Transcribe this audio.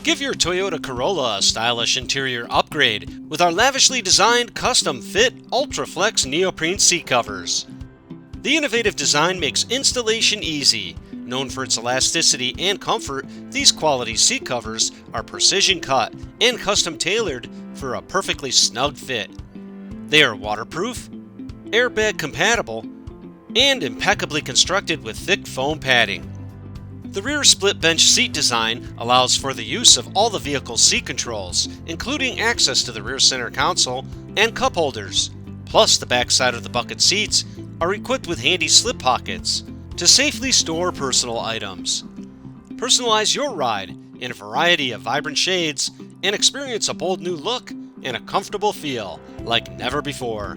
Give your Toyota Corolla a stylish interior upgrade with our lavishly designed, custom-fit, ultra-flex neoprene seat covers. The innovative design makes installation easy. Known for its elasticity and comfort, these quality seat covers are precision cut and custom tailored for a perfectly snug fit. They are waterproof, airbag compatible, and impeccably constructed with thick foam padding. The rear split bench seat design allows for the use of all the vehicle's seat controls, including access to the rear center console and cup holders. Plus, the back side of the bucket seats are equipped with handy slip pockets to safely store personal items. Personalize your ride in a variety of vibrant shades and experience a bold new look and a comfortable feel like never before.